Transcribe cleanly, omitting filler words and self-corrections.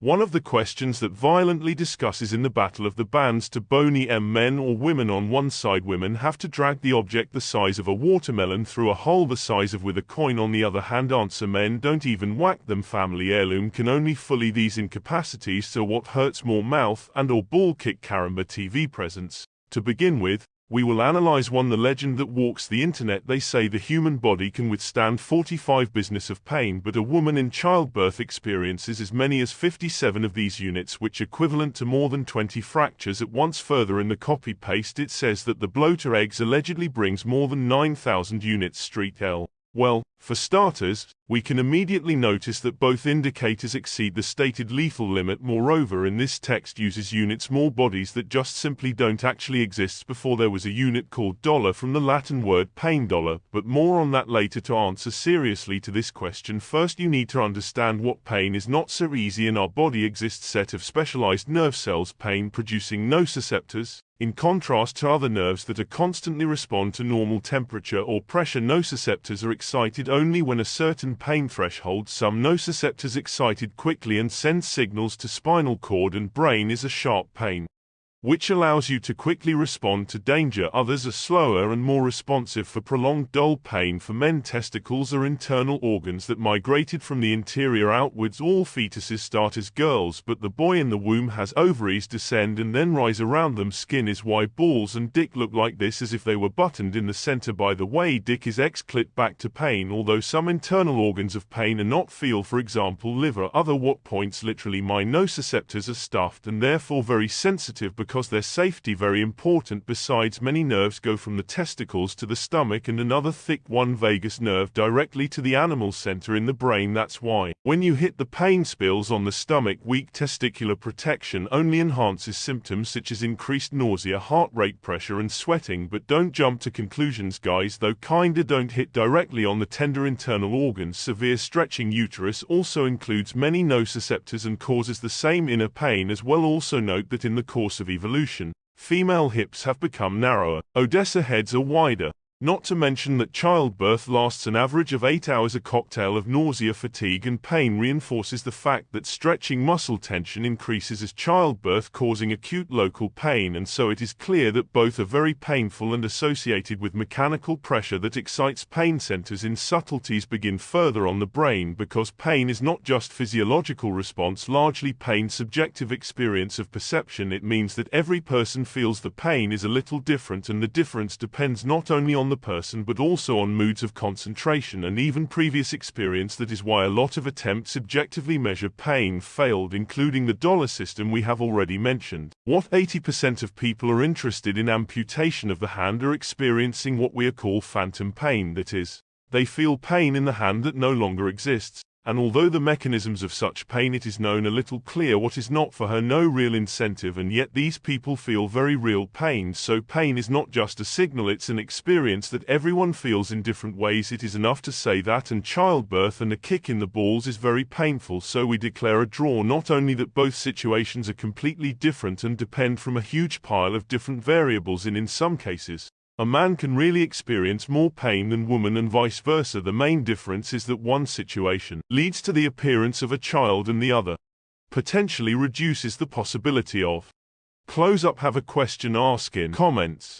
One of the questions that violently discusses in the battle of the bands to bony men or women on one side. Women have to drag the object the size of a watermelon through a hole the size of with a coin on the other hand. Answer: men don't even whack them. Family heirloom can only fully these incapacities. So what hurts more, mouth and or ball kick? Caramba TV presents. To begin with, we will analyze one, the legend that walks the internet. They say the human body can withstand 45 business of pain, but a woman in childbirth experiences as many as 57 of these units, which equivalent to more than 20 fractures at once. Further in the copy-paste it says that the bloater eggs allegedly brings more than 9,000 units. Street L. Well, for starters, we can immediately notice that both indicators exceed the stated lethal limit. Moreover, in this text uses units, more bodies that just simply don't actually exist. Before there was a unit called dollar from the Latin word pain, dollar, but more on that later. To answer seriously to this question, first you need to understand what pain is. Not so easy. In our body exists set of specialized nerve cells, pain-producing nociceptors, in contrast to other nerves that are constantly respond to normal temperature or pressure. Nociceptors are excited only when a certain pain threshold. Some nociceptors excited quickly and send signals to spinal cord and brain is a sharp pain, which allows you to quickly respond to danger. Others are slower and more responsive for prolonged dull pain. For men, testicles are internal organs that migrated from the interior outwards. All fetuses start as girls, but the boy in the womb has ovaries descend and then rise around them. Skin is why balls and dick look like this, as if they were buttoned in the center. By the way, dick is X-clit. Back to pain. Although some internal organs of pain are not feel, for example liver, other what points literally my nociceptors are stuffed and therefore very sensitive because their safety very important. Besides, many nerves go from the testicles to the stomach and another thick one, vagus nerve, directly to the animal center in the brain. That's why when you hit the pain spills on the stomach, weak testicular protection only enhances symptoms such as increased nausea, heart rate, pressure and sweating. But don't jump to conclusions guys, though kinda don't hit directly on the tender internal organs. Severe stretching uterus also includes many nociceptors and causes the same inner pain as well. Also note that in the course of evolution, female hips have become narrower, Odessa heads are wider. Not to mention that childbirth lasts an average of 8 hours. A cocktail of nausea, fatigue and pain reinforces the fact that stretching muscle tension increases as childbirth, causing acute local pain, and so it is clear that both are very painful and associated with mechanical pressure that excites pain centers. In subtleties begin further on the brain, because pain is not just physiological response, largely pain subjective experience of perception. It means that every person feels the pain is a little different, and the difference depends not only on the person but also on moods of concentration and even previous experience. That is why a lot of attempts subjectively measure pain failed, including the dollar system we have already mentioned. What 80% of people are interested in amputation of the hand are experiencing what we call phantom pain. That is, they feel pain in the hand that no longer exists. And although the mechanisms of such pain it is known a little clear what is not for her, no real incentive, and yet these people feel very real pain. So pain is not just a signal, it's an experience that everyone feels in different ways. It is enough to say that and childbirth and a kick in the balls is very painful, so we declare a draw. Not only that, both situations are completely different and depend from a huge pile of different variables. In some cases, a man can really experience more pain than woman and vice versa. The main difference is that one situation leads to the appearance of a child and the other potentially reduces the possibility of. Close up. Have a question, ask in comments.